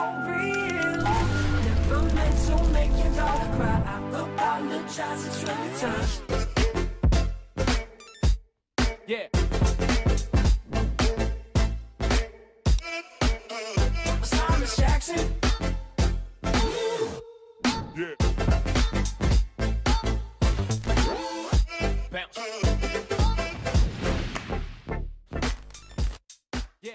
for real. Never meant to make your daughter cry. I apologize, it's really time. Yeah. Thomas Jackson. Yeah. Bounce. Yeah.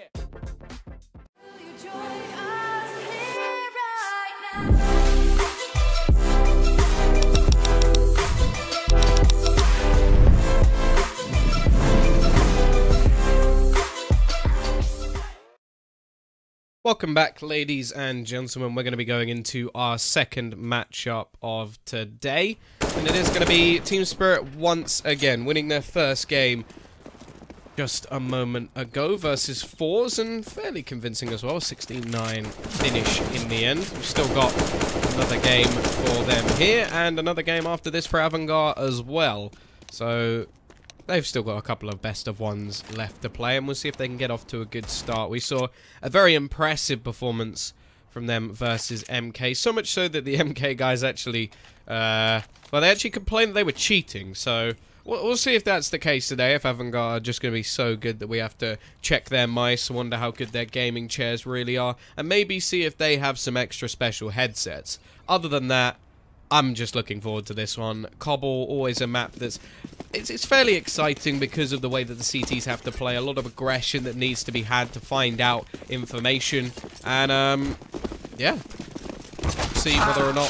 Welcome back, ladies and gentlemen. We're going to be going into our second matchup of today, and it is going to be Team Spirit once again winning their first game just a moment ago versus Fours, and fairly convincing as well. 16-9 finish in the end. We've still got another game for them here, and another game after this for AVANGAR as well. So they've still got a couple of best of ones left to play, and we'll see if they can get off to a good start. We saw a very impressive performance from them versus MK, so much so that the MK guys actually, well, they actually complained that they were cheating, so we'll see if that's the case today, if AVANGAR are just going to be so good that we have to check their mice, wonder how good their gaming chairs really are, and maybe see if they have some extra special headsets. Other than that, I'm just looking forward to this one. Cobble, always a map that's it's fairly exciting because of the way that the CTs have to play. A lot of aggression that needs to be had to find out information. And, yeah. See whether or not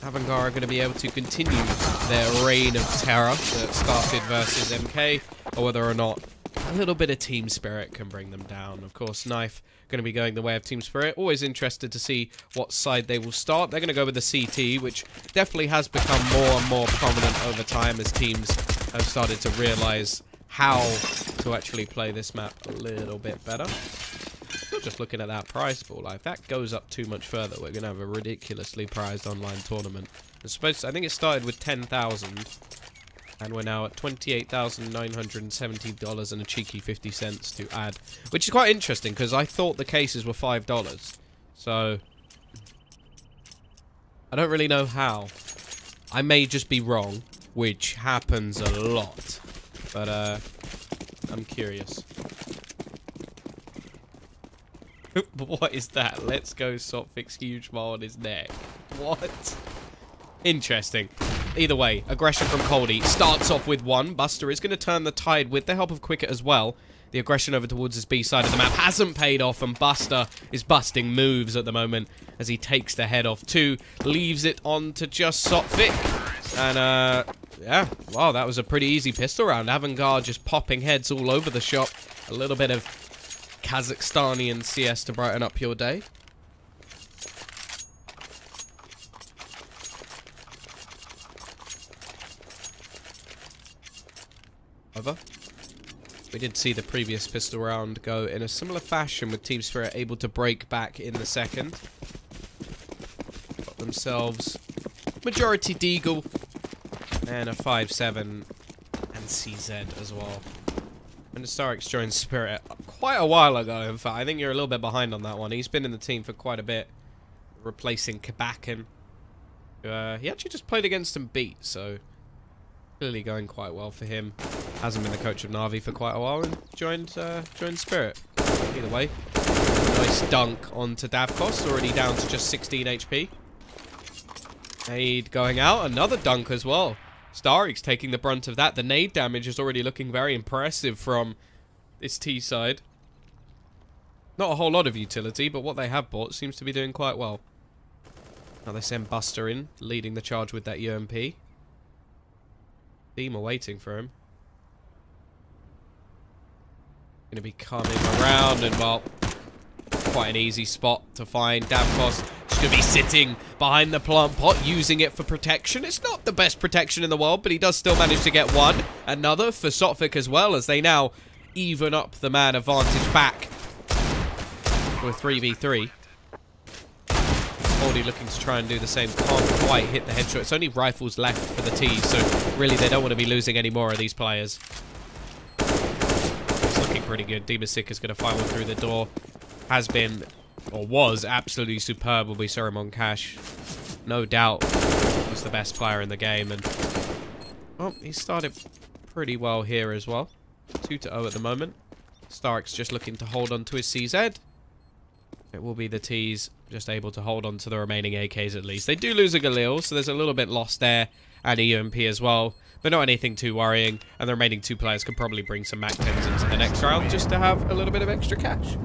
AVANGAR are going to be able to continue their reign of terror that started versus MK, or whether or not a little bit of Team Spirit can bring them down. Of course, Knife going to be going the way of Team Spirit. Always interested to see what side they will start. They're going to go with the CT, which definitely has become more and more prominent over time as teams have started to realize how to actually play this map a little bit better. Not just looking at that prize pool. Like, if that goes up too much further, we're going to have a ridiculously prized online tournament. I think it started with 10,000. And we're now at $28,970 and a cheeky 50 cents to add. Which is quite interesting, because I thought the cases were $5. So I don't really know how. I may just be wrong, which happens a lot. But, I'm curious. What is that? Let's go Sopfix huge smile on his neck. What? Interesting. Either way, aggression from Coldy starts off with one. Buster is going to turn the tide with the help of Quicket as well. The aggression over towards his B side of the map hasn't paid off, and Buster is busting moves at the moment as he takes the head off two, leaves it on to just Sopfik. And, yeah, wow, that was a pretty easy pistol round. AVANGAR just popping heads all over the shop. A little bit of Kazakhstani and CS to brighten up your day. We did see the previous pistol round go in a similar fashion, with Team Spirit able to break back in the second. Got themselves majority Deagle and a 5-7 and CZ as well. And Starix joined Spirit quite a while ago, in fact. I think you're a little bit behind on that one. He's been in the team for quite a bit, replacing Kabakin. He actually just played against and beat, so clearly going quite well for him. Hasn't been the coach of Na'Vi for quite a while and joined Spirit. Either way, nice dunk onto Davkos, already down to just 16 HP. Nade going out, another dunk as well. Starix taking the brunt of that. The nade damage is already looking very impressive from this T side. Not a whole lot of utility, but what they have bought seems to be doing quite well. Now they send Buster in, leading the charge with that UMP. Team are waiting for him. Going to be coming around, and, well, quite an easy spot to find. Davkos just going to be sitting behind the plant pot, using it for protection. It's not the best protection in the world, but he does still manage to get one. Another for Sopfik as well, as they now even up the man advantage back with 3v3. Already looking to try and do the same. Can't quite hit the headshot. It's only rifles left for the T's, so really they don't want to be losing any more of these players. It's looking pretty good. Demasik is going to find one through the door. Has been or was absolutely superb when we saw him on Cash. No doubt was the best player in the game, and well, he started pretty well here as well. 2-0 at the moment. Stark's just looking to hold on to his CZ. It will be the T's just able to hold on to the remaining AKs at least. They do lose a Galil, so there's a little bit lost there, and a UMP as well, but not anything too worrying, and the remaining 2 players could probably bring some Mac 10s into the next round just to have a little bit of extra cash.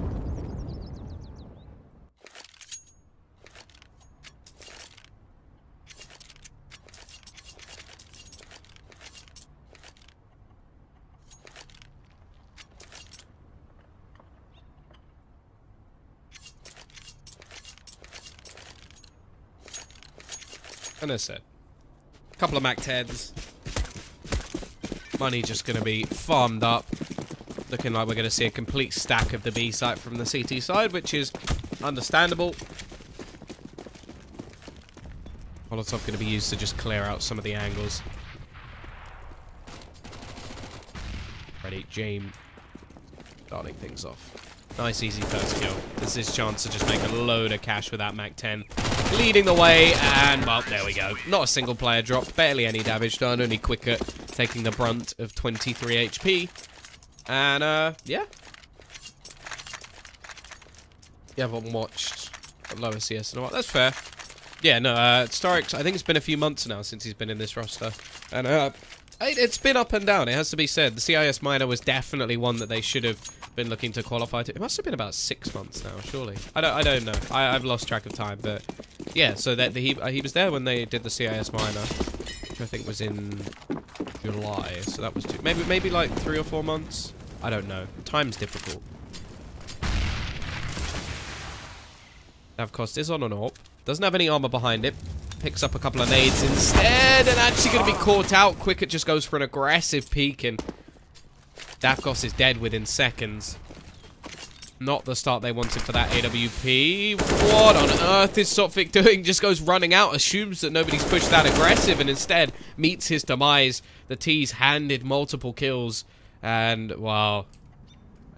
And as I said, a couple of Mac 10s. Money just going to be farmed up. Looking like we're going to see a complete stack of the B site from the CT side, which is understandable. Molotov going to be used to just clear out some of the angles. Ready, James starting things off. Nice easy first kill. This is his chance to just make a load of cash with that Mac 10. Leading the way, and well, there we go. Not a single player drop, barely any damage done, only Quicker taking the brunt of 23 HP. And, yeah. You haven't watched lower CS in a while. That's fair. Yeah, no, Starix, I think it's been a few months now since he's been in this roster. And, it's been up and down, it has to be said. The CIS minor was definitely one that they should have been looking to qualify to. It must have been about 6 months now, surely. I don't know. I've lost track of time, but yeah. So that he was there when they did the CIS minor, which I think was in July. So that was maybe like 3 or 4 months. I don't know. Time's difficult. Navcost is on an AWP. Doesn't have any armor behind it. Picks up a couple of nades instead, and actually going to be caught out. Quicker just goes for an aggressive peek, and Davkos is dead within seconds. Not the start they wanted for that AWP. What on earth is Sophic doing? Just goes running out, assumes that nobody's pushed that aggressive, and instead meets his demise. The T's handed multiple kills, and wow.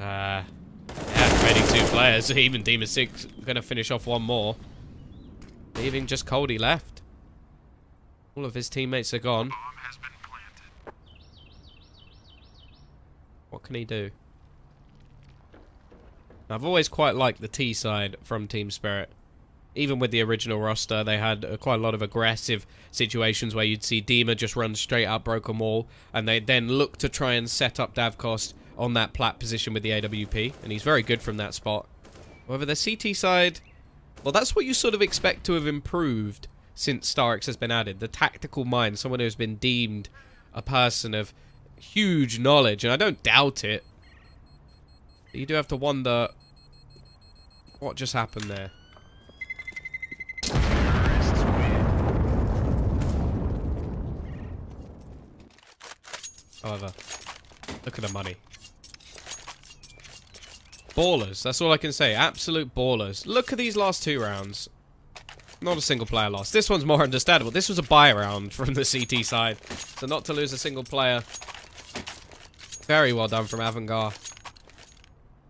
Yeah, remaining 2 players. Even Demon 6 going to finish off one more. Leaving just Coldy left. All of his teammates are gone. What can he do? I've always quite liked the T side from Team Spirit. Even with the original roster, they had quite a lot of aggressive situations where you'd see Dima just run straight up Broken Wall, and they then look to try and set up Davcost on that plat position with the AWP, and he's very good from that spot. However, the CT side, well, that's what you sort of expect to have improved since Starix has been added. The tactical mind, someone who's been deemed a person of huge knowledge, and I don't doubt it. You do have to wonder what just happened there. However, look at the money. Ballers, that's all I can say. Absolute ballers. Look at these last 2 rounds. Not a single player lost. This one's more understandable. This was a buy round from the CT side. So not to lose a single player. Very well done from AVANGAR.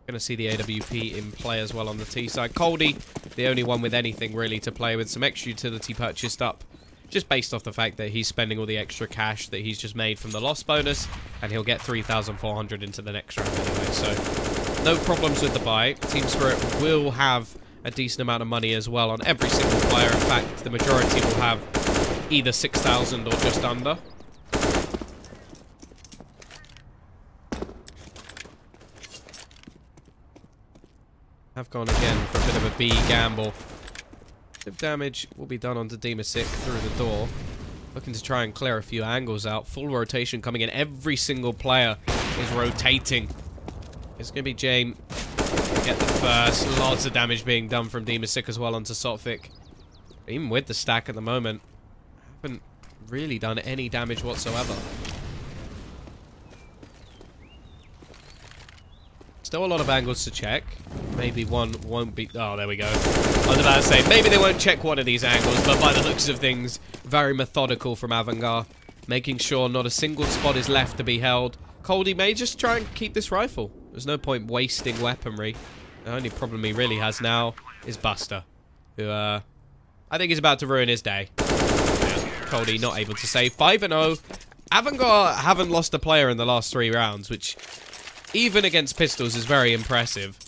Gonna see the AWP in play as well on the T side. Coldy, the only one with anything really to play with. Some extra utility purchased up. Just based off the fact that he's spending all the extra cash that he's just made from the loss bonus. And he'll get 3,400 into the next round anyway. So no problems with the buy. Team Spirit will have a decent amount of money as well on every single player. In fact, the majority will have either 6,000 or just under. Have gone again for a bit of a B gamble. Bit of damage will be done onto Demasic through the door. Looking to try and clear a few angles out. Full rotation coming in. Every single player is rotating. It's going to be James. Get the first. Lots of damage being done from Demasic as well onto Sotvic. Even with the stack at the moment, haven't really done any damage whatsoever. Still a lot of angles to check. Maybe one won't be... Oh, there we go. I was about to say, maybe they won't check one of these angles, but by the looks of things, very methodical from AVANGAR. Making sure not a single spot is left to be held. Coldy may just try and keep this rifle. There's no point wasting weaponry. The only problem he really has now is Buster, who I think is about to ruin his day. Cody not able to save. 5-0. AVANGAR haven't lost a player in the last 3 rounds, which even against pistols is very impressive.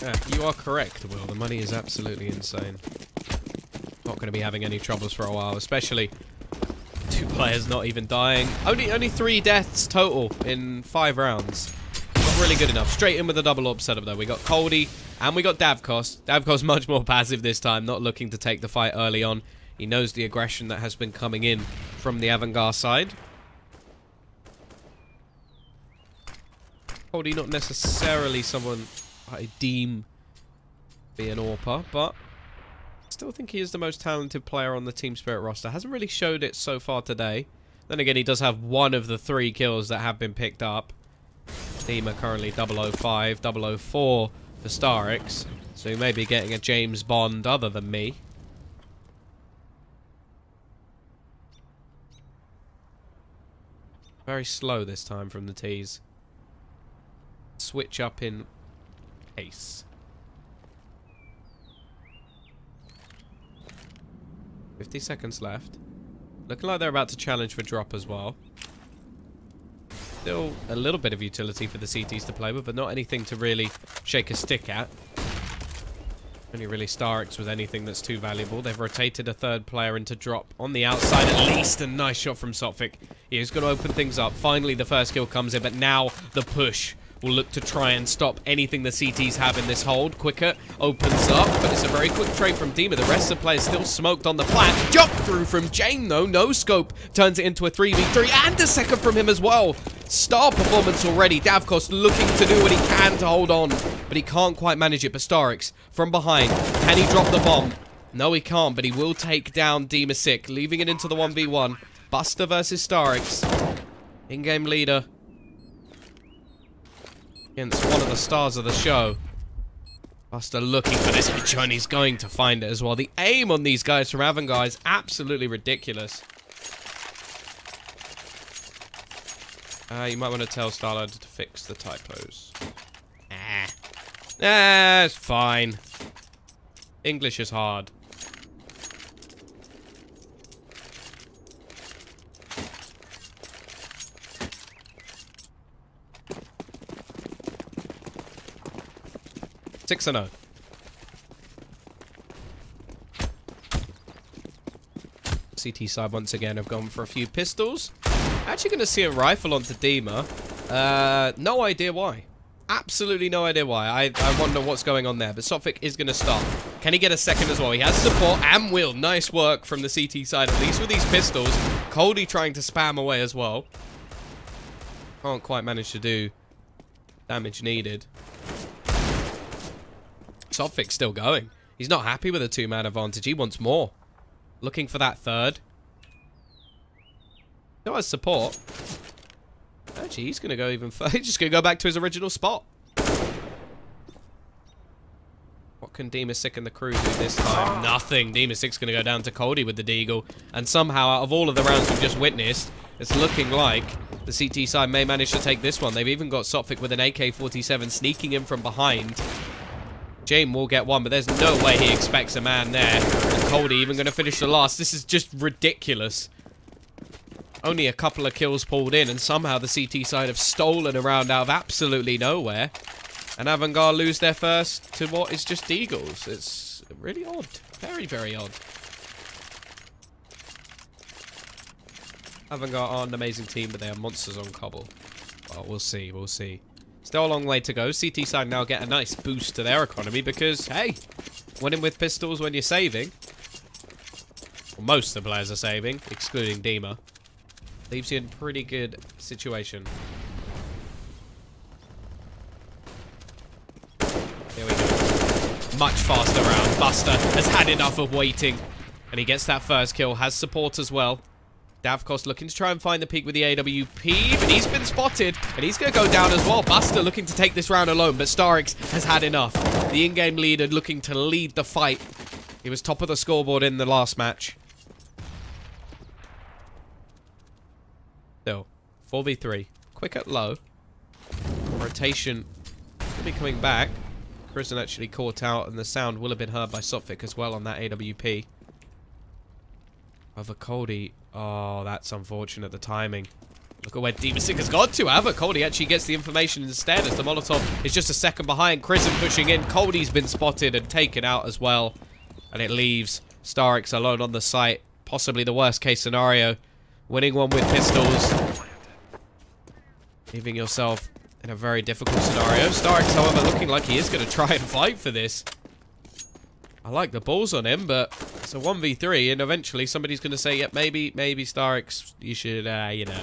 Yeah, you are correct, Will. The money is absolutely insane. Not going to be having any troubles for a while, especially 2 players not even dying. Only 3 deaths total in 5 rounds. Not really good enough. Straight in with a double AWP setup, though. We got Cody and we got Davkos. Davkos much more passive this time, not looking to take the fight early on. He knows the aggression that has been coming in from the AVANGAR side. Cody not necessarily someone I deem be an AWPer, but I still think he is the most talented player on the Team Spirit roster. Hasn't really showed it so far today. Then again, he does have 1 of the 3 kills that have been picked up. Team are currently 005, 004 for Starix, so he may be getting a James Bond other than me. Very slow this time from the T's. Switch up in pace. 50 seconds left. Looking like they're about to challenge for drop as well. Still a little bit of utility for the CTs to play with, but not anything to really shake a stick at. Only really Starix with anything that's too valuable. They've rotated a 3rd player into drop on the outside at least. A nice shot from Sophic. He's going to open things up. Finally, the first kill comes in, but now the push will look to try and stop anything the CTs have in this hold. Quicker opens up, but it's a very quick trade from Dima. The rest of the players still smoked on the plant. Jump through from Jane, though. No scope. Turns it into a 3v3, and a second from him as well. Star performance already. Davkos looking to do what he can to hold on, but he can't quite manage it. But Starix from behind. Can he drop the bomb? No, he can't, but he will take down Dima Sick, leaving it into the 1v1. Buster versus Starix. In-game leader against one of the stars of the show. Buster looking for this headshot, and he's going to find it as well. The aim on these guys from AVANGAR is absolutely ridiculous. You might want to tell Starladder to fix the typos. It's fine. English is hard. Six and 0. CT side once again have gone for a few pistols. Actually going to see a rifle onto Dima. No idea why. Absolutely no idea why. I wonder what's going on there. But Sophic is going to stop. Can he get a second as well? He has support and will. Nice work from the CT side, at least with these pistols. Cody trying to spam away as well. Can't quite manage to do damage needed. Sophic still going. He's not happy with a 2-man advantage. He wants more. Looking for that 3rd. Still has support. Actually, he's going to go even further. He's just going to go back to his original spot. What can Dima Sick and the crew do this time? Nothing. Dima Sick's going to go down to Cody with the deagle. And somehow, out of all of the rounds we've just witnessed, it's looking like the CT side may manage to take this one. They've even got Sophic with an AK-47 sneaking in from behind. Jane will get one, but there's no way he expects a man there. And Cody even going to finish the last. This is just ridiculous. Only a couple of kills pulled in, and somehow the CT side have stolen a round out of absolutely nowhere. And AVANGAR lose their first to what is just Eagles. It's really odd. Very, very odd. AVANGAR are an amazing team, but they are monsters on cobble. Well, we'll see, we'll see. Still a long way to go. CT side now get a nice boost to their economy because, hey, winning with pistols when you're saving. Well, most of the players are saving, excluding Dima. Leaves you in pretty good situation. Here we go. Much faster round. Buster has had enough of waiting. And he gets that first kill. Has support as well. Davkos looking to try and find the peak with the AWP, but he's been spotted, and he's going to go down as well. Buster looking to take this round alone, but Starix has had enough. The in-game leader looking to lead the fight. He was top of the scoreboard in the last match. Still, 4v3. Quick at low. Rotation will be coming back. Prison actually caught out, and the sound will have been heard by Sophic as well on that AWP. Avacody. Oh, that's unfortunate, the timing. Look at where Demasik has gone to. Avacody actually gets the information instead as the Molotov is just a second behind. Prison pushing in. Cody's been spotted and taken out as well. And it leaves Starix alone on the site. Possibly the worst case scenario. Winning one with pistols. Leaving yourself in a very difficult scenario. Starix, however, looking like he is going to try and fight for this. I like the balls on him, but it's a 1v3, and eventually somebody's going to say, yep, maybe Starix, you should, you know,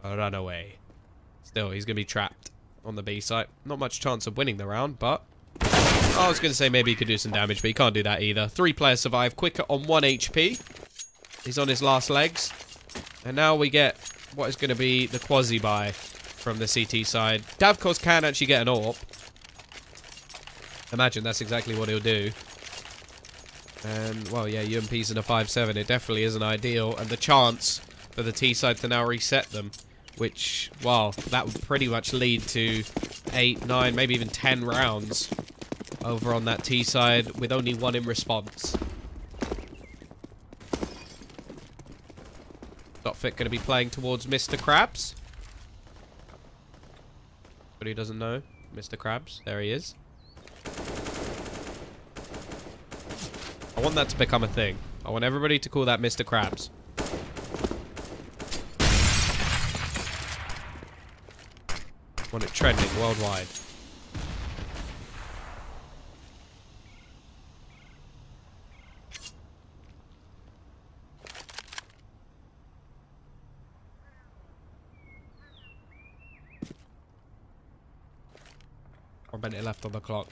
run away. Still, he's going to be trapped on the B site. Not much chance of winning the round, but I was going to say maybe he could do some damage, but he can't do that either. 3 players survive. Quicker on 1 HP. He's on his last legs. And now we get what is going to be the quasi-buy from the CT side. Davkos can actually get an AWP. Imagine that's exactly what he'll do. And, well, yeah, UMP's in a 5-7. It definitely isn't ideal. And the chance for the T side to now reset them, which, well, that would pretty much lead to 8, 9, maybe even 10 rounds over on that T side with only 1 in response. Dotfit going to be playing towards Mr. Krabs. But he doesn't know. Mr. Krabs. There he is. I want that to become a thing. I want everybody to call that Mr. Krabs. I want it trending worldwide. Or a minute left on the clock.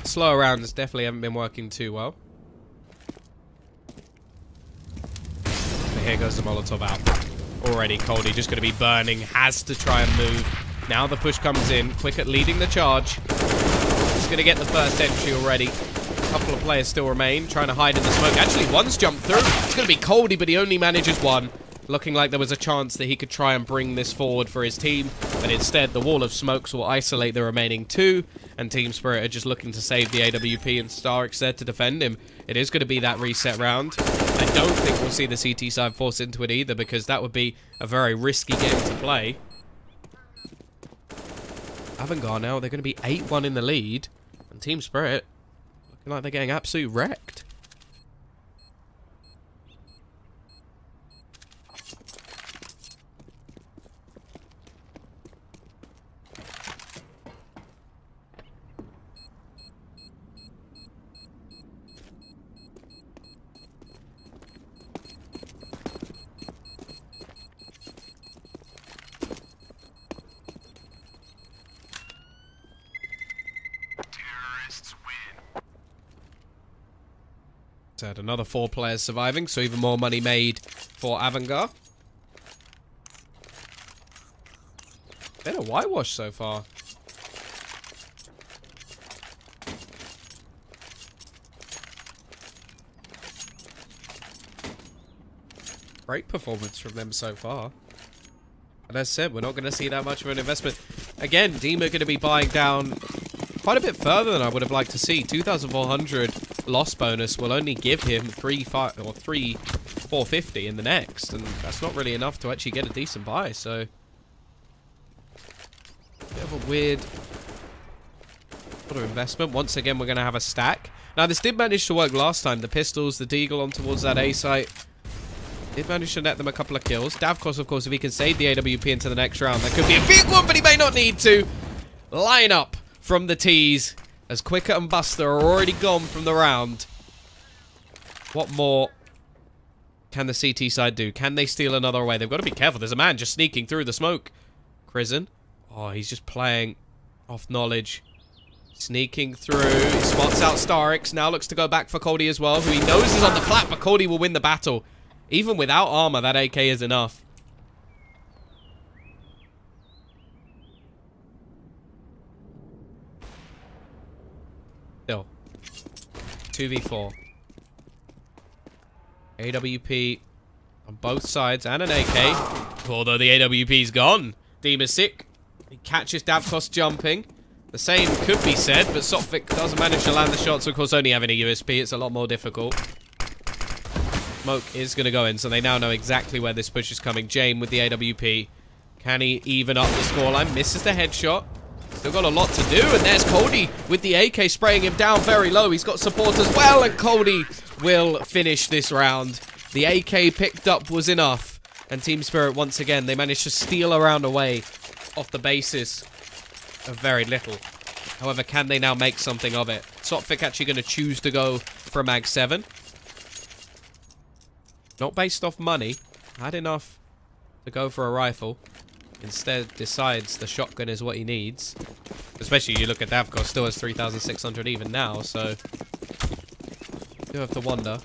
Slower rounds definitely haven't been working too well. But here goes the Molotov out. Already Coldy just going to be burning. Has to try and move. Now the push comes in. Quick at leading the charge. He's going to get the first entry already. A couple of players still remain. Trying to hide in the smoke. Actually, one's jumped through. It's going to be Coldy, but he only manages one. Looking like there was a chance that he could try and bring this forward for his team, but instead the wall of smokes will isolate the remaining 2, and Team Spirit are just looking to save the AWP, and Starix there to defend him. It is going to be that reset round. I don't think we'll see the CT side force into it either, because that would be a very risky game to play. AVANGAR now, they're going to be 8-1 in the lead, and Team Spirit looking like they're getting absolutely wrecked. Had another 4 players surviving, so even more money made for AVANGAR. Been a whitewash so far. Great performance from them so far. And as I said, we're not going to see that much of an investment. Again, Dima going to be buying down quite a bit further than I would have liked to see. 2,400 loss bonus will only give him 450 in the next, and that's not really enough to actually get a decent buy. So, bit of a weird sort of investment. Once again, we're going to have a stack. Now, this did manage to work last time. The pistols, the deagle on towards that A site did manage to net them a couple of kills. Davkos, of course, if he can save the AWP into the next round, that could be a big one, but he may not need to. Line up from the T's, as Quicker and Buster are already gone from the round. What more can the CT side do? Can they steal another away? They've got to be careful. There's a man just sneaking through the smoke. Prison. Oh, he's just playing off knowledge. Sneaking through. He spots out Starix. Now looks to go back for Cody as well, who he knows is on the flat, but Cody will win the battle. Even without armor, that AK is enough. Still. 2v4. AWP on both sides and an AK. Although the AWP's gone. Deem is sick. He catches Davkos jumping. The same could be said, but Sophic doesn't manage to land the shots. Of course, only having a USP, it's a lot more difficult. Smoke is going to go in, so they now know exactly where this push is coming. Jame with the AWP. Can he even up the scoreline? Misses the headshot. Still got a lot to do, and there's Cody with the AK spraying him down very low. He's got support as well, and Cody will finish this round. The AK picked up was enough, and Team Spirit, once again, they managed to steal a round away off the basis of very little. However, can they now make something of it? Sophic actually going to choose to go for a Mag 7. Not based off money. Had enough to go for a rifle. Instead, decides the shotgun is what he needs. Especially, you look at Davkos, still has 3,600 even now, so... You do have to wonder.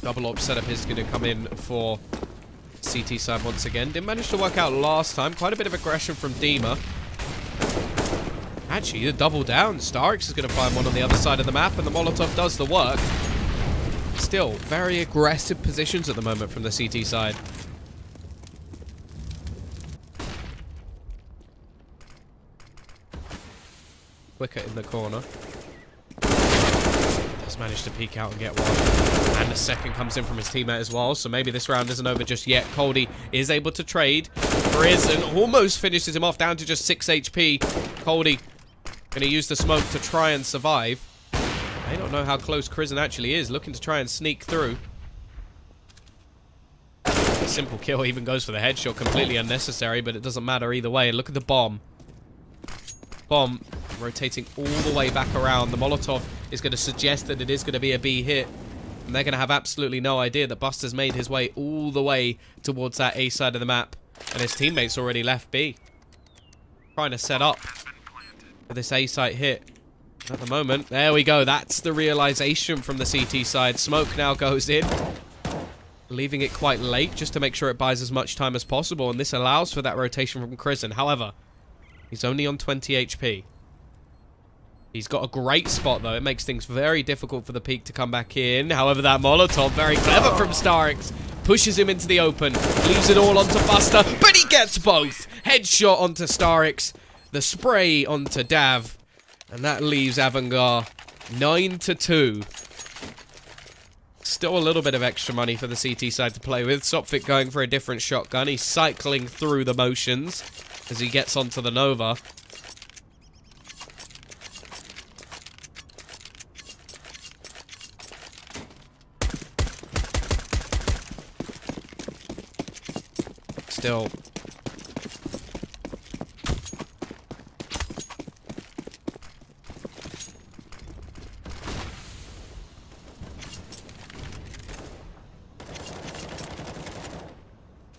Double op setup is going to come in for CT side once again. Didn't manage to work out last time. Quite a bit of aggression from Dima. Actually, the double down. Starix is going to find one on the other side of the map, and the Molotov does the work. Still, very aggressive positions at the moment from the CT side. Quicker in the corner. Does manage to peek out and get one. And the second comes in from his teammate as well, so maybe this round isn't over just yet. Cody is able to trade. Prison almost finishes him off, down to just 6 HP. Cody going to use the smoke to try and survive. I don't know how close Prison actually is, looking to try and sneak through. A simple kill, even goes for the headshot, completely unnecessary, but it doesn't matter either way. And look at the bomb. Bomb rotating all the way back around. The Molotov is going to suggest that it is going to be a B hit. And they're going to have absolutely no idea that Buster's made his way all the way towards that A side of the map. And his teammates already left B. Trying to set up for this A site hit. At the moment, there we go. That's the realization from the CT side. Smoke now goes in. Leaving it quite late just to make sure it buys as much time as possible. And this allows for that rotation from Prison. However, he's only on 20 HP. He's got a great spot, though. It makes things very difficult for the peak to come back in. However, that Molotov, very clever from Starix, pushes him into the open. Leaves it all onto Buster, but he gets both. Headshot onto Starix. The spray onto Dav. And that leaves AVANGAR 9-2. Still a little bit of extra money for the CT side to play with. Sophic going for a different shotgun. He's cycling through the motions as he gets onto the Nova. Still.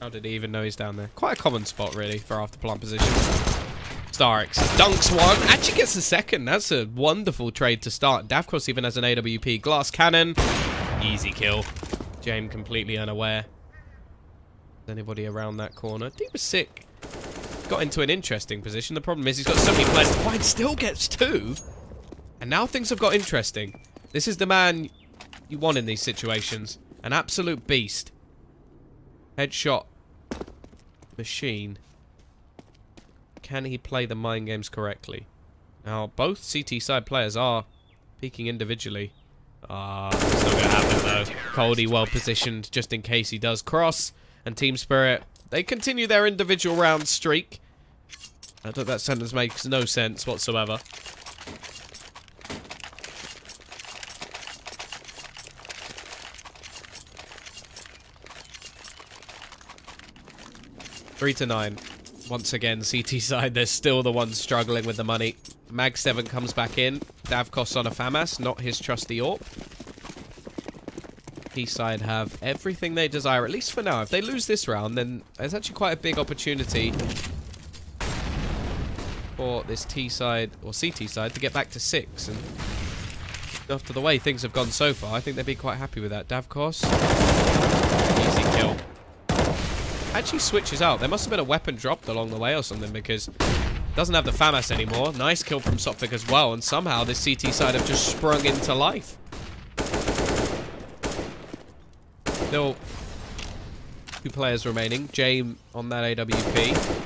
How did he even know he's down there? Quite a common spot, really, for after plant position. Starix dunks one. Actually gets the second. That's a wonderful trade to start. Davkos even has an AWP. Glass cannon. Easy kill. Jame completely unaware. Is anybody around that corner? Deep was sick. Got into an interesting position. The problem is he's got so many players to find. Still gets two. And now things have got interesting. This is the man you want in these situations. An absolute beast. Headshot. Machine. Can he play the mind games correctly? Now, both CT side players are peeking individually. It's not going to happen, though. Cody well positioned just in case he does cross. And Team Spirit, they continue their individual round streak. I thought that sentence makes no sense whatsoever. Three to 9. Once again, CT side, they're still the ones struggling with the money. Mag 7 comes back in. Davkos on a FAMAS, not his trusty AWP. P side have everything they desire, at least for now. If they lose this round, then there's actually quite a big opportunity for this T side, or CT side, to get back to 6. And after the way things have gone so far, I think they'd be quite happy with that. Davkos. Easy kill. Actually switches out. There must have been a weapon dropped along the way or something, because it doesn't have the FAMAS anymore. Nice kill from Sophic as well, and somehow this CT side have just sprung into life. Still 2 players remaining. Jame on that AWP.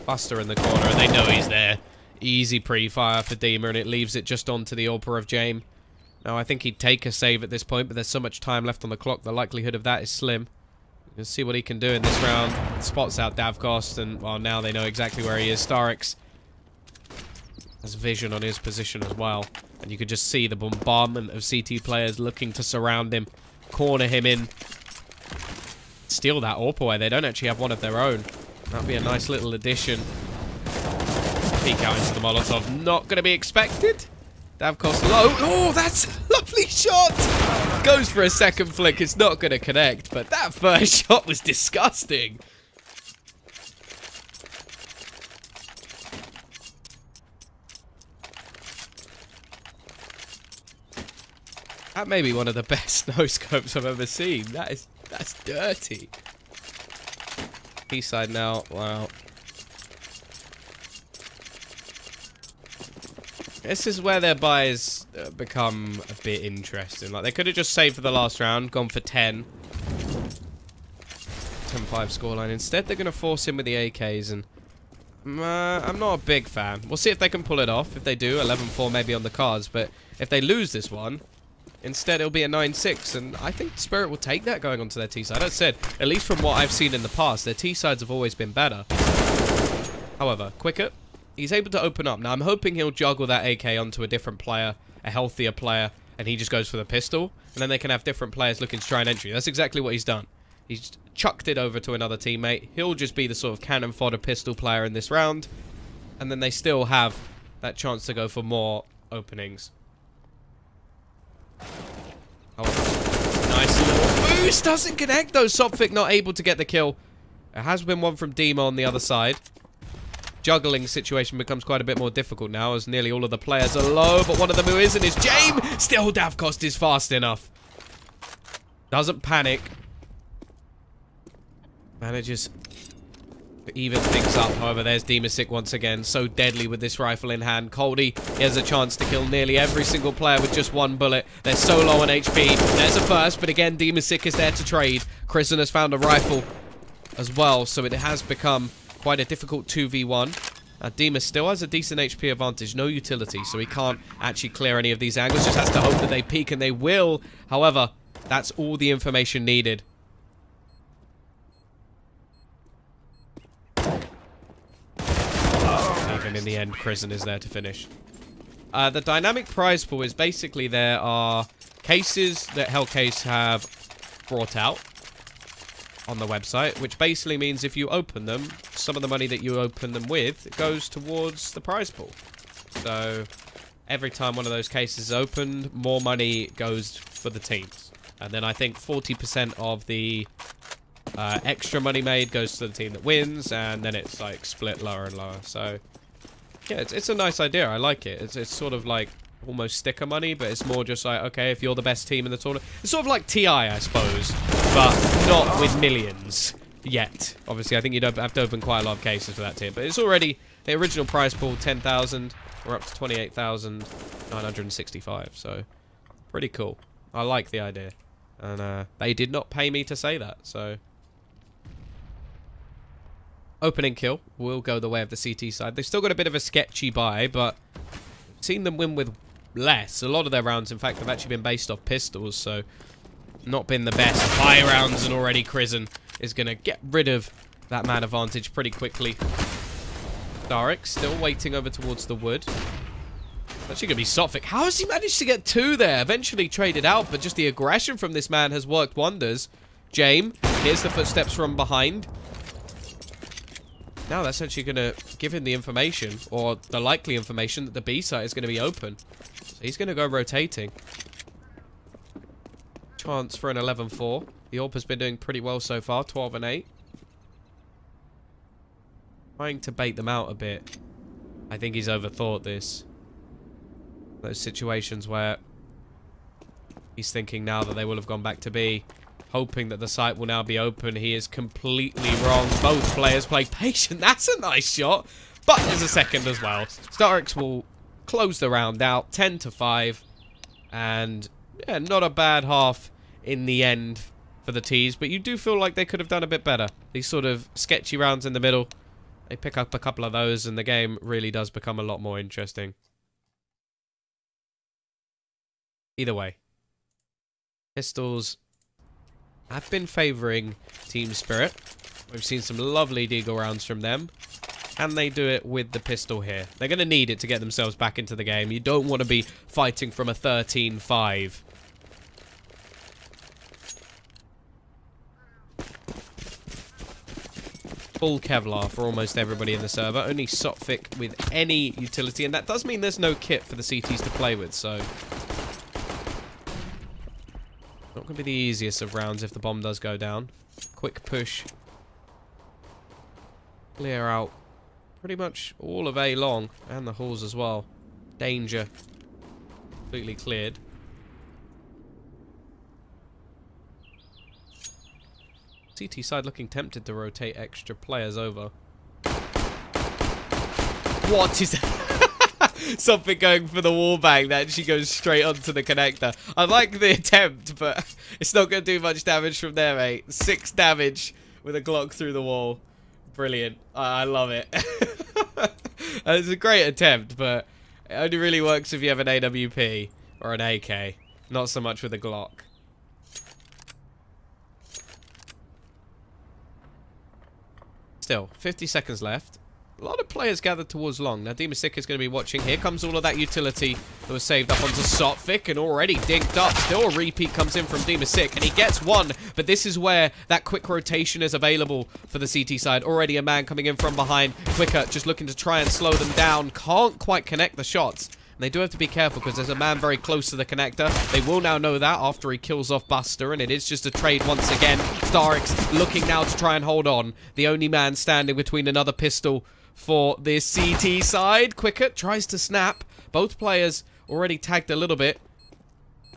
Buster in the corner, and they know he's there. Easy pre-fire for Dima, and it leaves it just onto the AWP of Jame. Now, I think he'd take a save at this point, but there's so much time left on the clock, the likelihood of that is slim. We'll see what he can do in this round. Spots out Davkos, and, well, now they know exactly where he is. Starix has vision on his position as well. And you could just see the bombardment of CT players looking to surround him, corner him in, steal that AWP away. They don't actually have one of their own. That'd be a nice little addition. Peek out into the Molotov. Not going to be expected. Davkos low. Oh, that's a lovely shot. Goes for a second flick. It's not going to connect, but that first shot was disgusting. That may be one of the best no-scopes I've ever seen. That's dirty. East side now. Wow. This is where their buys become a bit interesting. Like, they could have just saved for the last round, gone for 10. 10-5 scoreline. Instead, they're going to force him with the AKs, and I'm not a big fan. We'll see if they can pull it off. If they do, 11-4 maybe on the cards. But if they lose this one, instead it'll be a 9-6, and I think Spirit will take that going onto their T-side. As I said, at least from what I've seen in the past, their T-sides have always been better. However, Quicker, he's able to open up. Now, I'm hoping he'll juggle that AK onto a different player, a healthier player, and he just goes for the pistol, and then they can have different players looking to try and entry. That's exactly what he's done. He's chucked it over to another teammate. He'll just be the sort of cannon fodder pistol player in this round, and then they still have that chance to go for more openings. Oh, nice little boost. Doesn't connect though. Sophic not able to get the kill. There has been one from Dima on the other side. Juggling situation becomes quite a bit more difficult now, as nearly all of the players are low, but one of them who isn't is Jame. Still, Davkos is fast enough. Doesn't panic. Manages to even things up. However, there's Dimasic once again. So deadly with this rifle in hand. Coldy, he has a chance to kill nearly every single player with just one bullet. They're so low on HP. There's a first, but again, Dimasic is there to trade. Kristen has found a rifle as well, so it has become quite a difficult 2v1. Dima still has a decent HP advantage, no utility, so he can't actually clear any of these angles. Just has to hope that they peek, and they will. However, that's all the information needed. Even in the end, Kristen is there to finish. The dynamic prize pool is basically there are cases that Hellcase have brought out on the website, which basically means if you open them, some of the money that you open them with goes towards the prize pool. So every time one of those cases is opened, more money goes for the teams. And then I think 40% of the extra money made goes to the team that wins, and then it's like split lower and lower. So yeah, it's a nice idea. I like it. It's sort of like almost sticker money, but it's more just like, okay, if you're the best team in the tournament, it's sort of like TI, I suppose, but not with millions yet. Obviously, I think you'd have to open quite a lot of cases for that tier, but it's already the original prize pool, 10,000. We're up to 28,965, so pretty cool. I like the idea, and they did not pay me to say that, so opening kill will go the way of the CT side. They've still got a bit of a sketchy buy, but I've seen them win with less. A lot of their rounds, in fact, have actually been based off pistols, so not been the best. High rounds, and already Kristen is going to get rid of that man advantage pretty quickly. Darek still waiting over towards the wood. It's actually going to be Sophic. How has he managed to get two there? Eventually traded out, but just the aggression from this man has worked wonders. Jame, here's the footsteps from behind. Now that's actually going to give him the information, or the likely information, that the B site is going to be open. So he's going to go rotating. Chance for an 11-4. The AWP has been doing pretty well so far, 12 and 8. trying to bait them out a bit. I think he's overthought this. Those situations where he's thinking now that they will have gone back to B, hoping that the site will now be open. He is completely wrong. Both players play patient. That's a nice shot. But there's a second as well. Starix will close the round out, 10-5. And yeah, not a bad half in the end for the T's. But you do feel like they could have done a bit better. These sort of sketchy rounds in the middle, they pick up a couple of those and the game really does become a lot more interesting. Either way, pistols have been favouring Team Spirit. We've seen some lovely deagle rounds from them. And they do it with the pistol here. They're going to need it to get themselves back into the game. You don't want to be fighting from a 13-5. Full Kevlar for almost everybody in the server. Only Sotfik with any utility. And that does mean there's no kit for the CTs to play with, so not going to be the easiest of rounds if the bomb does go down. Quick push. Clear out pretty much all of A long. And the halls as well. Danger. Completely cleared. CT side looking tempted to rotate extra players over. What is that? Something going for the wall bang that actually goes straight onto the connector. I like the attempt, but it's not going to do much damage from there, mate. 6 damage with a Glock through the wall. Brilliant. I love it. It's a great attempt, but it only really works if you have an AWP or an AK. Not so much with a Glock. Still, 50 seconds left. A lot of players gathered towards long. Now, Demasik is going to be watching. Here comes all of that utility that was saved up onto Sotfik and already dinked up. Still a repeat comes in from Demasik, and he gets one. But this is where that quick rotation is available for the CT side. Already a man coming in from behind. Quicker, just looking to try and slow them down. Can't quite connect the shots. And they do have to be careful because there's a man very close to the connector. They will now know that after he kills off Buster, and it is just a trade once again. Starix looking now to try and hold on. The only man standing between another pistol for this CT side. Quicker tries to snap. Both players already tagged a little bit.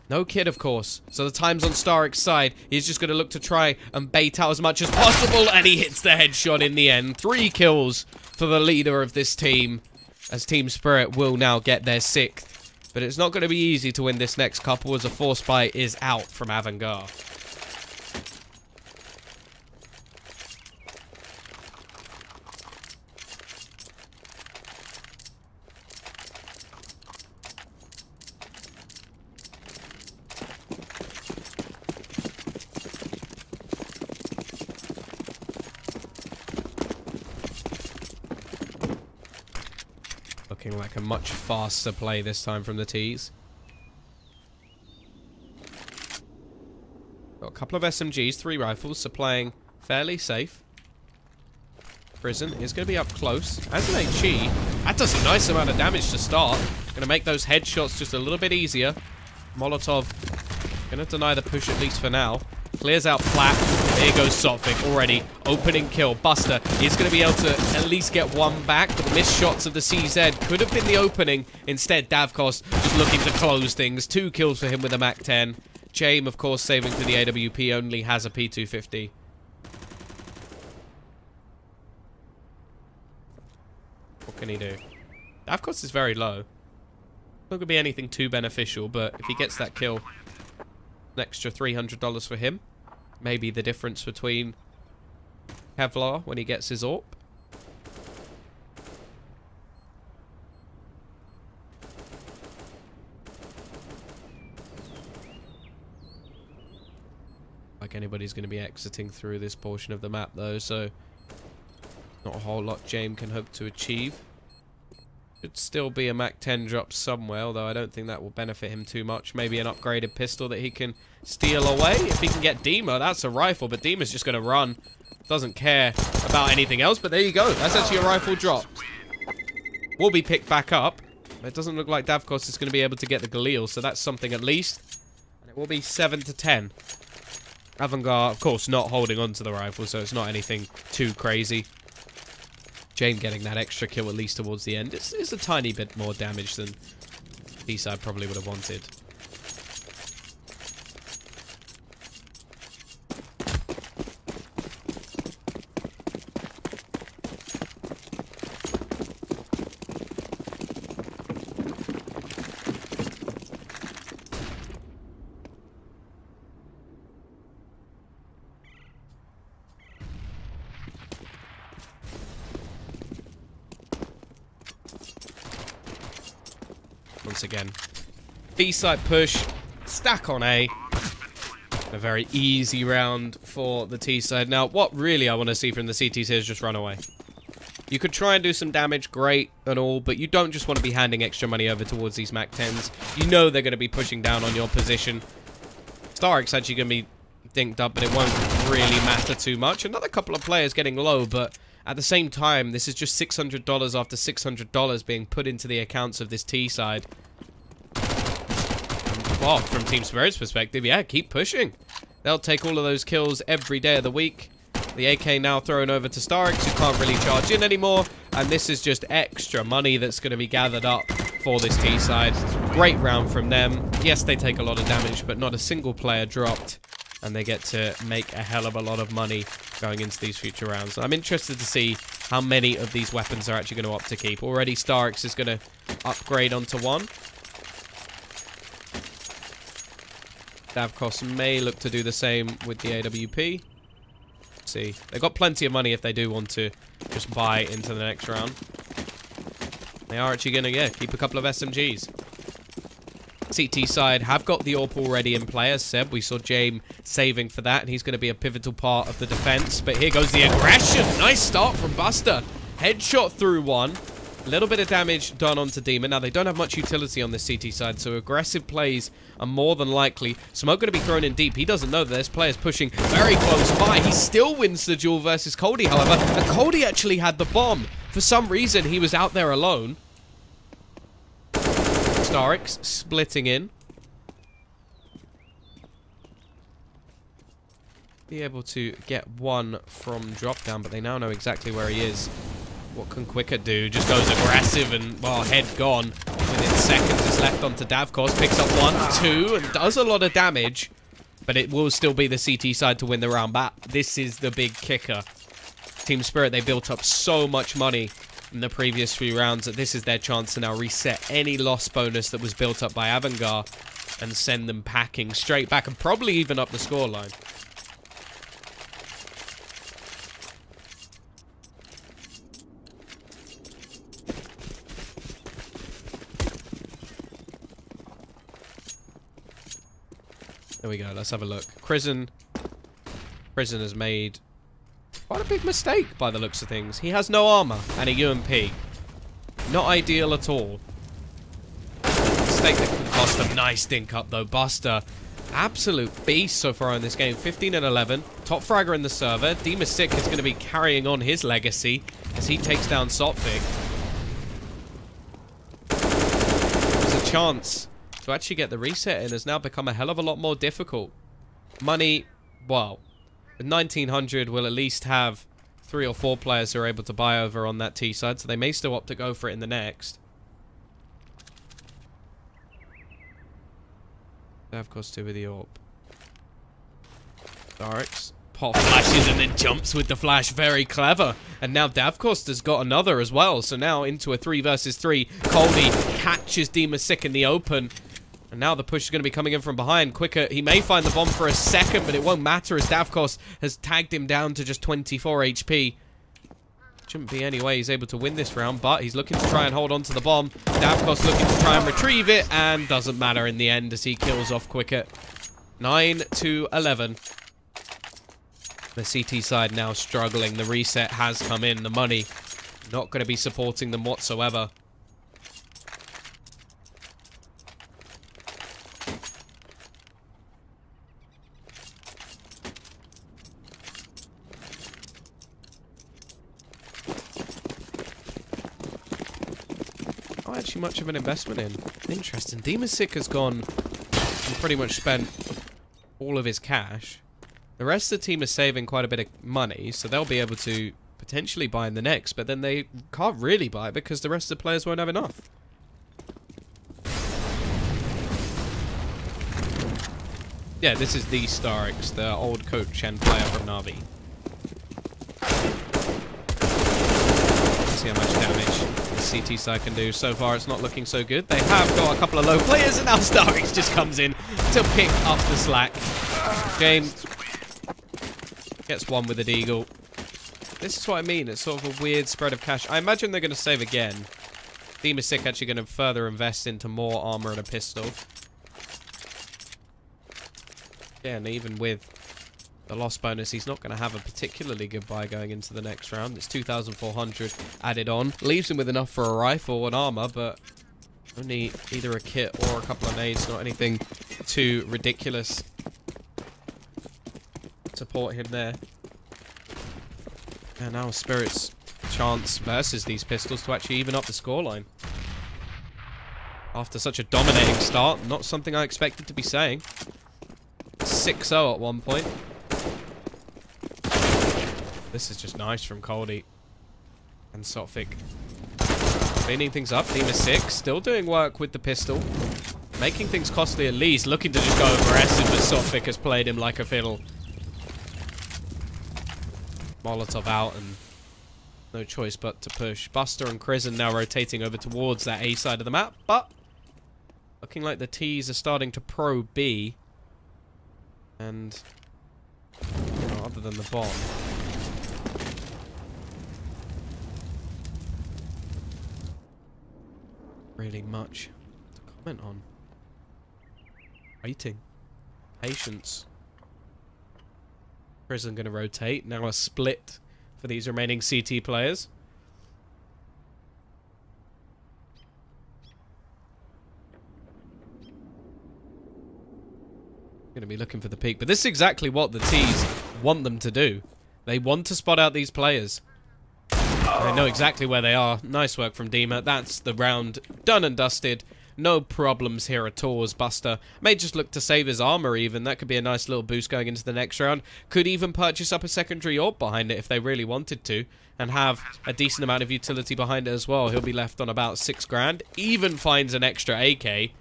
No kid, of course. So the time's on Starik's side. He's just going to look to try and bait out as much as possible. And he hits the headshot in the end. 3 kills for the leader of this team, as Team Spirit will now get their 6th. But it's not going to be easy to win this next couple, as a force buy is out from AVANGAR. Looking like a much faster play this time from the T's. Got a couple of SMGs, 3 rifles, so playing fairly safe. Prison is going to be up close. As an HE, that does a nice amount of damage to start. Going to make those headshots just a little bit easier. Molotov going to deny the push at least for now. Clears out flat. There goes Sotfik already. Opening kill. Buster is going to be able to at least get one back. But the missed shots of the CZ could have been the opening. Instead, Davkos just looking to close things. 2 kills for him with a MAC-10. Jame, of course, saving for the AWP, only has a P250. What can he do? Davkos is very low. Not going to be anything too beneficial, but if he gets that kill, an extra $300 for him. Maybe the difference between Kevlar when he gets his AWP. Like anybody's going to be exiting through this portion of the map though, so not a whole lot Jame can hope to achieve. Should still be a MAC-10 drop somewhere, although I don't think that will benefit him too much. Maybe an upgraded pistol that he can steal away. If he can get Dima, that's a rifle, but Dima's just going to run. Doesn't care about anything else, but there you go. That's actually a rifle drop. Will be picked back up. It doesn't look like Davkos is going to be able to get the Galil, so that's something at least. And it will be 7-10. AVANGAR, of course, not holding on to the rifle, so it's not anything too crazy. Jane getting that extra kill at least towards the end. It's a tiny bit more damage than B-side probably would have wanted. Once again, B-side push, stack on A. A very easy round for the T-side. Now, what really I want to see from the CTs here is just run away. You could try and do some damage, great and all, but you don't just want to be handing extra money over towards these MAC-10s. You know they're going to be pushing down on your position. Starrick's actually going to be dinked up, but it won't really matter too much. Another couple of players getting low, but at the same time, this is just $600 after $600 being put into the accounts of this T-side. Well, from Team Spirit's perspective, yeah, keep pushing. They'll take all of those kills every day of the week. The AK now thrown over to Starix, who can't really charge in anymore. And this is just extra money that's going to be gathered up for this T-side. Great round from them. Yes, they take a lot of damage, but not a single player dropped. And they get to make a hell of a lot of money going into these future rounds. I'm interested to see how many of these weapons are actually going to opt to keep. Already, Starix is going to upgrade onto one. Davkos may look to do the same with the AWP. Let's see. They've got plenty of money if they do want to just buy into the next round. They are actually going to, yeah, keep a couple of SMGs. CT side have got the AWP already in play, as said. We saw James saving for that, and he's going to be a pivotal part of the defense. But here goes the aggression. Nice start from Buster. Headshot through one. A little bit of damage done onto Demon. Now, they don't have much utility on this CT side, so aggressive plays are more than likely. Smoke going to be thrown in deep. He doesn't know that there's players pushing very close by. He still wins the duel versus Coldy, however. And Coldy actually had the bomb. For some reason, he was out there alone. Starix splitting in. Be able to get one from drop down, but they now know exactly where he is. What can Quicker do? Just goes aggressive and, well, head gone. Within seconds, it's left onto Davkos. Picks up 1, 2, and does a lot of damage. But it will still be the CT side to win the round back. This is the big kicker. Team Spirit, they built up so much money in the previous few rounds that this is their chance to now reset any loss bonus that was built up by AVANGAR and send them packing straight back and probably even up the scoreline. There we go, let's have a look. Prison has made quite a big mistake by the looks of things. He has no armor and a UMP. Not ideal at all. Mistake that can cost them. Nice dink up though. Buster, absolute beast so far in this game. 15 and 11. Top fragger in the server. Demasik is going to be carrying on his legacy as he takes down Sopvig. There's a chance to actually get the reset in has now become a hell of a lot more difficult. Money, well, 1900 will at least have 3 or 4 players who are able to buy over on that T side, so they may still opt to go for it in the next. Davkos 2 with the AWP. Darix pop flashes and then jumps with the flash. Very clever. And now Davkos has got another as well. So now into a 3 versus 3. Coldy catches Demasik in the open. And now the push is going to be coming in from behind. Quicker, he may find the bomb for a second, but it won't matter as Davkos has tagged him down to just 24 HP. Shouldn't be any way he's able to win this round, but he's looking to try and hold on to the bomb. Davkos looking to try and retrieve it, and doesn't matter in the end as he kills off Quicker. 9 to 11. The CT side now struggling. The reset has come in. The money not going to be supporting them whatsoever. Not actually much of an investment in. Interesting. Demasik has gone and pretty much spent all of his cash. The rest of the team is saving quite a bit of money, so they'll be able to potentially buying the next, but then they can't really buy it because the rest of the players won't have enough. Yeah, this is the Starix, the old coach and player from Na'Vi. Let's see how much damage the CT side can do. So far, it's not looking so good. They have got a couple of low players, and now Starix just comes in to pick up the slack. Game gets one with a deagle. This is what I mean. It's sort of a weird spread of cash. I imagine they're going to save again. Theme is sick, actually going to further invest into more armor and a pistol. Yeah, and even with the loss bonus, he's not going to have a particularly good buy going into the next round. It's 2,400 added on. Leaves him with enough for a rifle and armor, but only either a kit or a couple of nades. Not anything too ridiculous. Support him there. And now Spirit's chance versus these pistols to actually even up the scoreline. After such a dominating start, not something I expected to be saying. 6-0 at one point. This is just nice from Coldy. And Sotfik cleaning things up. Theme is 6. Still doing work with the pistol. Making things costly at least. Looking to just go aggressive, but Sotfik has played him like a fiddle. Molotov out and no choice but to push. Buster and Krisen now rotating over towards that A side of the map, but looking like the T's are starting to pro B. And you know, other than the bomb, really much to comment on. Waiting. Patience. Prison going to rotate. Now a split for these remaining CT players. Going to be looking for the peak. But this is exactly what the T's want them to do. They want to spot out these players. They know exactly where they are. Nice work from Dima. That's the round done and dusted. No problems here at all, as Buster may just look to save his armor even. That could be a nice little boost going into the next round. Could even purchase up a secondary orb behind it if they really wanted to, and have a decent amount of utility behind it as well. He'll be left on about 6 grand. Even finds an extra AK,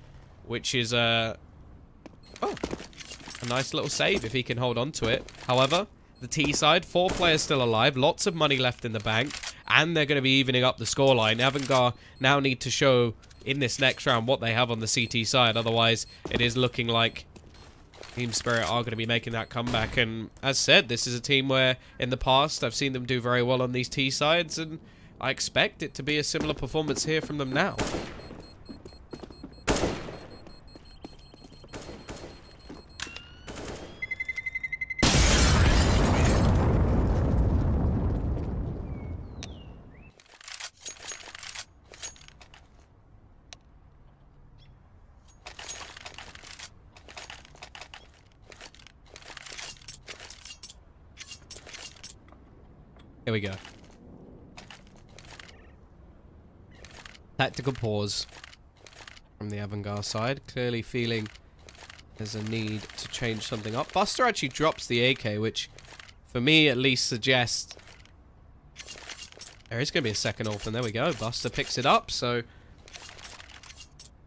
which is a nice little save if he can hold on to it. However, the T side, 4 players still alive, lots of money left in the bank, and they're going to be evening up the scoreline. AVANGAR now need to show in this next round what they have on the CT side. Otherwise, it is looking like Team Spirit are going to be making that comeback. And as said, this is a team where in the past I've seen them do very well on these T sides, and I expect it to be a similar performance here from them now. Here we go. Tactical pause from the AVANGAR side. Clearly feeling there's a need to change something up. Buster actually drops the AK, which for me at least suggests there is going to be a second AWP, and there we go. Buster picks it up, so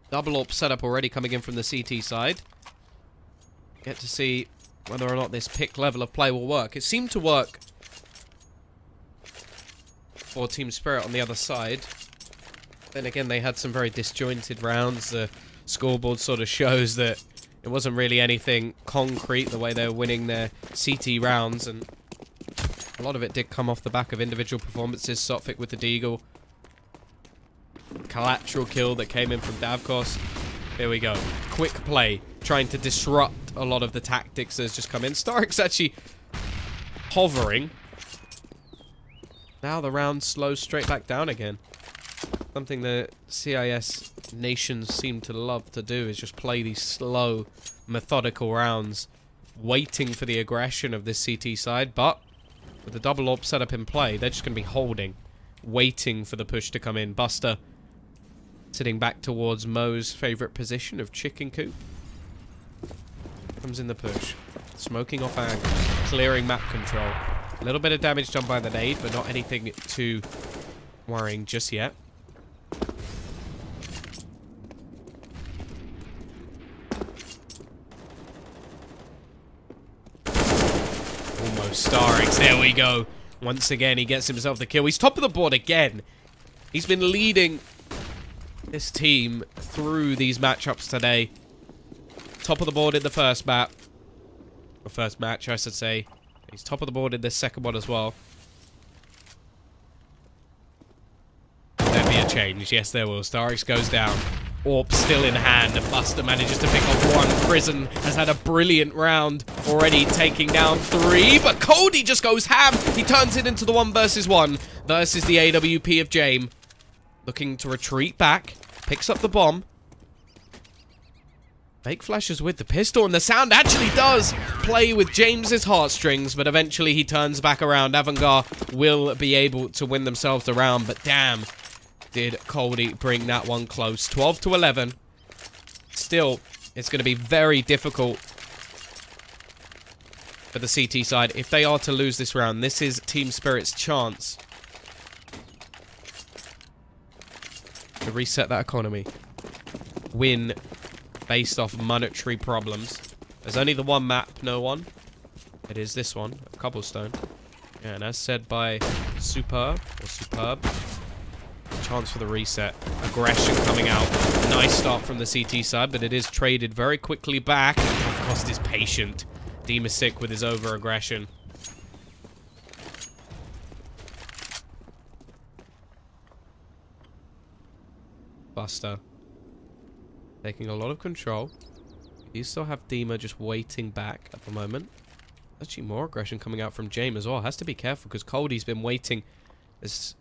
double AWP setup already coming in from the CT side. Get to see whether or not this pick level of play will work. It seemed to work for Team Spirit on the other side. Then again, they had some very disjointed rounds. The scoreboard sort of shows that it wasn't really anything concrete the way they were winning their CT rounds, and a lot of it did come off the back of individual performances. Sotfik with the deagle. Collateral kill that came in from Davkos. Here we go. Quick play, trying to disrupt a lot of the tactics that's just come in. Starix actually hovering. Now the round slows straight back down again. Something that CIS nations seem to love to do is just play these slow, methodical rounds, waiting for the aggression of this CT side. But with the double AWP setup in play, they're just going to be holding, waiting for the push to come in. Buster sitting back towards Mo's favourite position of chicken coop. Comes in the push. Smoking off angles, clearing map control. A little bit of damage done by the nade, but not anything too worrying just yet. Almost Starix. There we go. Once again, he gets himself the kill. He's top of the board again. He's been leading this team through these matchups today. Top of the board in the first map. Or first match, I should say. He's top of the board in this second one as well. There'll be a change. Yes, there will. Starix goes down. Orb still in hand, and Buster manages to pick off one. Prison has had a brilliant round already, taking down 3, but Cody just goes ham. He turns it into the 1 versus 1 versus the AWP of Jame. Looking to retreat back, picks up the bomb. Fake flashes with the pistol, and the sound actually does play with James's heartstrings, but eventually he turns back around. AVANGAR will be able to win themselves the round, but damn, did Cody bring that one close. 12 to 11. Still, it's going to be very difficult for the CT side if they are to lose this round. This is Team Spirit's chance to reset that economy. Win based off monetary problems. There's only the one map, no one. It is this one, cobblestone. Yeah, and as said by Superb, chance for the reset. Aggression coming out. Nice start from the CT side, but it is traded very quickly back. Of course, is patient. Sick with his over-aggression. Buster taking a lot of control. You still have Dima just waiting back at the moment. Actually, more aggression coming out from Jame as well. Has to be careful because Cody's been waiting. This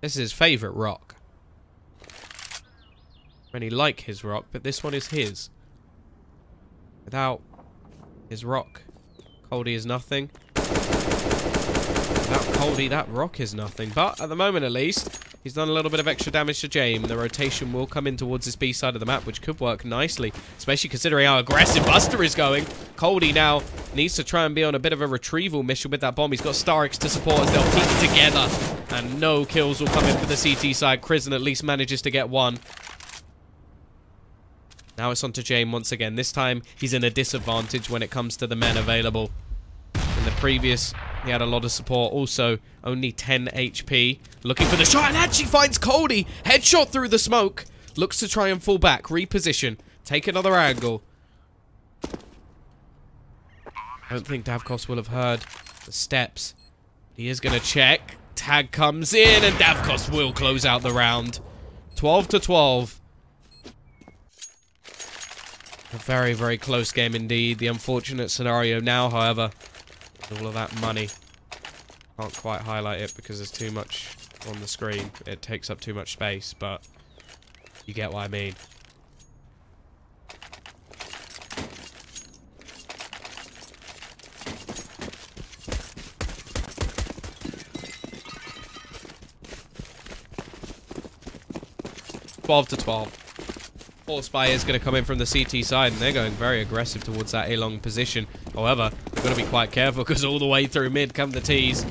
is his favorite rock. Really like his rock, but this one is his. Without his rock, Cody is nothing. Without Cody, that rock is nothing. But at the moment, at least, he's done a little bit of extra damage to Jame. The rotation will come in towards this B side of the map, which could work nicely, especially considering how aggressive Buster is going. Cody now needs to try and be on a bit of a retrieval mission with that bomb. He's got Starix to support as they'll peek together. And no kills will come in for the CT side. Prison at least manages to get one. Now it's on to Jame once again. This time, he's in a disadvantage when it comes to the men available. In the previous, he had a lot of support. Also, only 10 HP. Looking for the shot, and actually finds Cody. Headshot through the smoke. Looks to try and fall back. Reposition. Take another angle. I don't think Davkos will have heard the steps. He is going to check. Tag comes in, and Davkos will close out the round. 12 to 12. A very, very close game indeed. The unfortunate scenario now, however, is all of that money. Can't quite highlight it because there's too much on the screen. It takes up too much space, but you get what I mean. $12 to 12. Spy is going to come in from the CT side, and they're going very aggressive towards that A-long position. However, they've got to be quite careful because all the way through mid come the T's.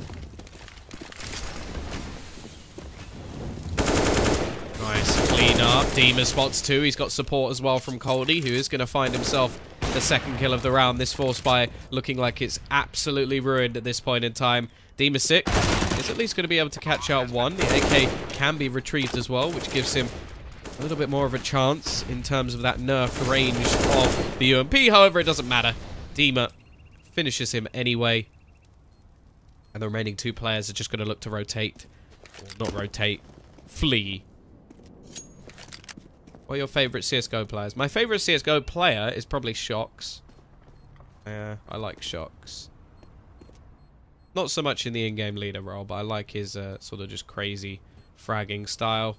Nice clean up. Dima spots 2. He's got support as well from Cody, who is going to find himself the second kill of the round. This Spy looking like it's absolutely ruined at this point in time. Dima sick is at least going to be able to catch out one. The AK can be retrieved as well, which gives him a little bit more of a chance in terms of that nerf range of the UMP. However, it doesn't matter. Dima finishes him anyway. And the remaining 2 players are just going to look to rotate. Or not rotate. Flee. What are your favourite CSGO players? My favourite CSGO player is probably Shox. I like Shox. Not so much in the in-game leader role, but I like his sort of just crazy fragging style.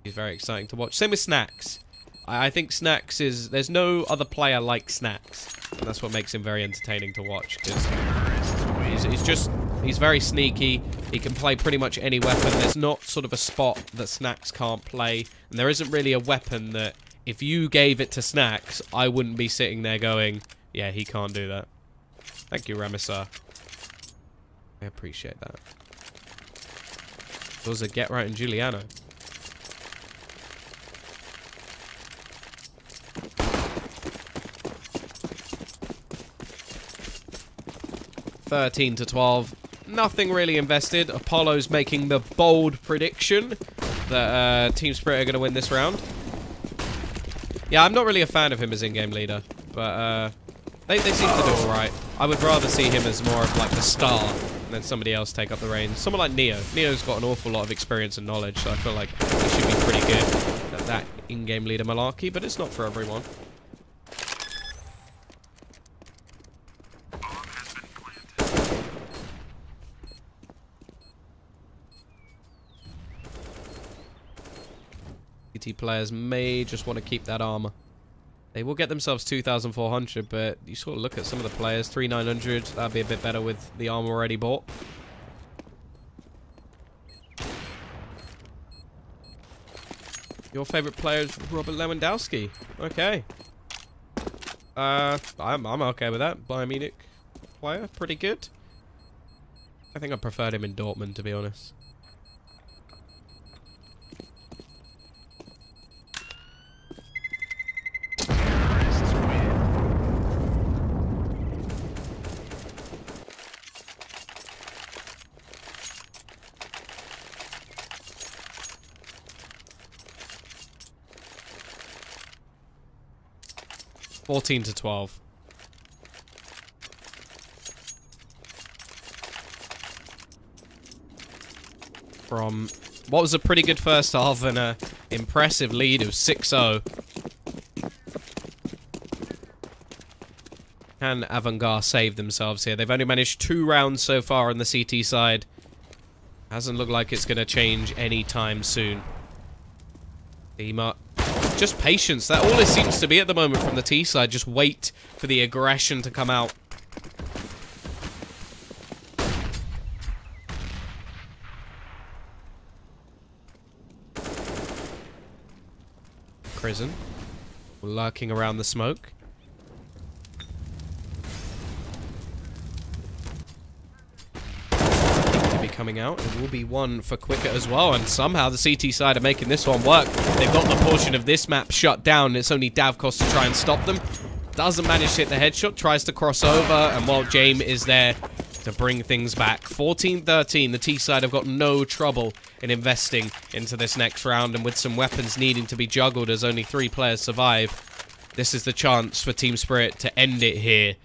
He's very exciting to watch. Same with Snacks. I think Snacks is... There's no other player like Snacks. And that's what makes him very entertaining to watch. Because he's very sneaky. He can play pretty much any weapon. There's not sort of a spot that Snacks can't play. And there isn't really a weapon that if you gave it to Snacks, I wouldn't be sitting there going, yeah, he can't do that. Thank you, Ramesar. I appreciate that. It was a get right in Giuliano. $13-12. Nothing really invested. Apollo's making the bold prediction that Team Spirit are going to win this round. Yeah, I'm not really a fan of him as in-game leader, but they seem to do alright. I would rather see him as more of like the star and then somebody else take up the reins. Someone like Neo. Neo's got an awful lot of experience and knowledge, so I feel like he should be pretty good at that in-game leader malarkey, but it's not for everyone. CT players may just want to keep that armor. They will get themselves 2,400, but you sort of look at some of the players, 3,900, that'd be a bit better with the armor already bought. Your favorite player is Robert Lewandowski. Okay. I'm okay with that. Bayern Munich player, pretty good. I think I preferred him in Dortmund, to be honest. $14-12. From what was a pretty good first half and an impressive lead of 6-0. Can AVANGAR save themselves here? They've only managed 2 rounds so far on the CT side. Hasn't looked like it's going to change anytime soon. Just patience. That all it seems to be at the moment from the T side. Just wait for the aggression to come out. Prison. Lurking around the smoke. Coming out. It will be one for Quicker as well, and somehow the CT side are making this one work. They've got the portion of this map shut down. It's only Davkos to try and stop them. Doesn't manage to hit the headshot, tries to cross over, and while James is there to bring things back. 14-13, the T side have got no trouble in investing into this next round, and with some weapons needing to be juggled as only 3 players survive, this is the chance for Team Spirit to end it here.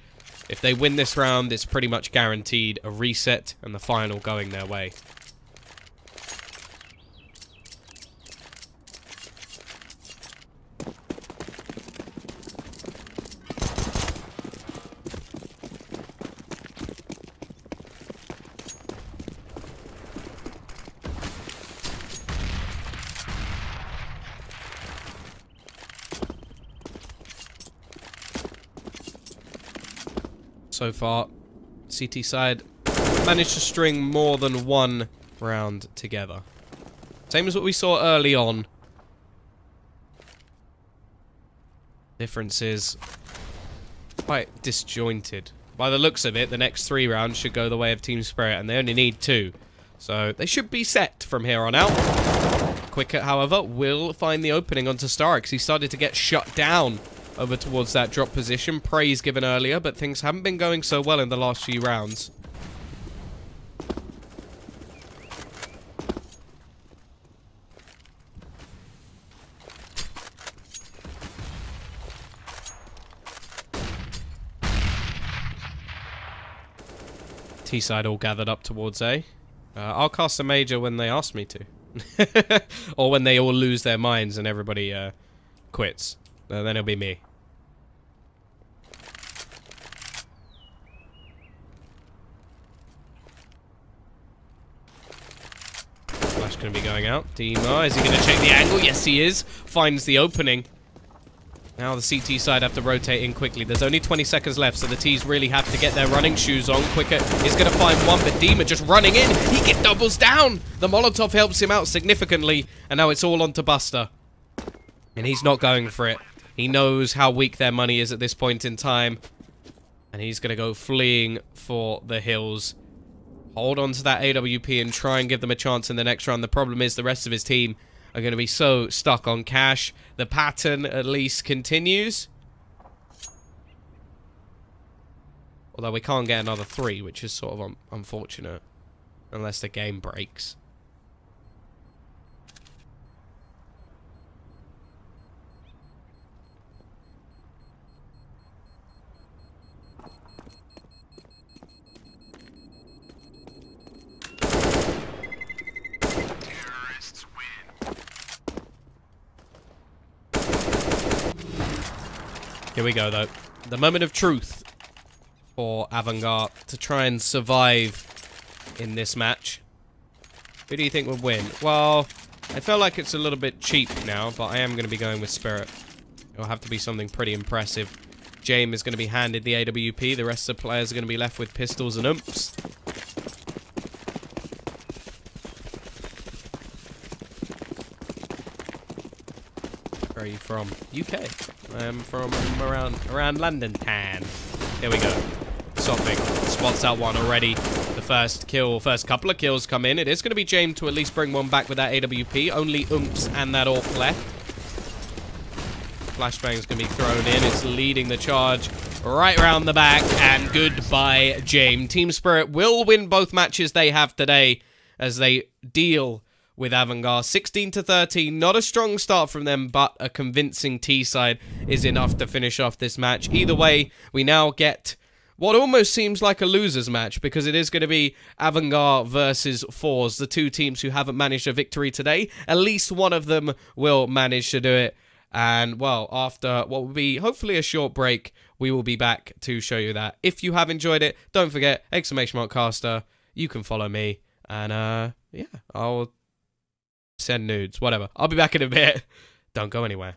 If they win this round, it's pretty much guaranteed a reset and the final going their way. So far, CT side managed to string more than 1 round together. Same as what we saw early on. Difference is quite disjointed. By the looks of it, the next 3 rounds should go the way of Team Spirit, and they only need 2. So they should be set from here on out. Quicker, however, will find the opening onto Starix. He started to get shut down over towards that drop position. Praise given earlier, but things haven't been going so well in the last few rounds. T-side all gathered up towards A. I'll cast a major when they ask me to. Or when they all lose their minds and everybody quits. Then it'll be me. Flash going to be going out. Dima, is he going to check the angle? Yes, he is. Finds the opening. Now the CT side have to rotate in quickly. There's only 20 seconds left, so the T's really have to get their running shoes on. Quicker is going to find one, but Dima just running in. He get doubles down. The Molotov helps him out significantly, and now it's all on to Buster. And he's not going for it. He knows how weak their money is at this point in time. And he's going to go fleeing for the hills. hold on to that AWP and try and give them a chance in the next round. The problem is the rest of his team are going to be so stuck on cash. The pattern at least continues. Although we can't get another 3, which is sort of unfortunate. Unless the game breaks. Here we go, though. The moment of truth for AVANGAR to try and survive in this match. Who do you think would win? Well, I feel like it's a little bit cheap now, but I am going to be going with Spirit. It'll have to be something pretty impressive. James is going to be handed the AWP. The rest of the players are going to be left with pistols and umps. Where are you from? UK. I am from around London town. There we go. Sopping. Spots that one already. The first couple of kills come in. It is going to be James to at least bring one back with that AWP. Only umps and that AWP left. Flashbang's going to be thrown in. It's leading the charge right around the back. And goodbye, James. Team Spirit will win both matches they have today as they deal with AVANGAR. 16-13, not a strong start from them, but a convincing T side is enough to finish off this match. Either way, we now get what almost seems like a loser's match, because it is going to be AVANGAR versus Fours, the two teams who haven't managed a victory today. At least one of them will manage to do it. And, well, after what will be hopefully a short break, we will be back to show you that. If you have enjoyed it, don't forget, !caster. You can follow me. And, yeah, I'll send nudes, whatever. I'll be back in a bit. Don't go anywhere.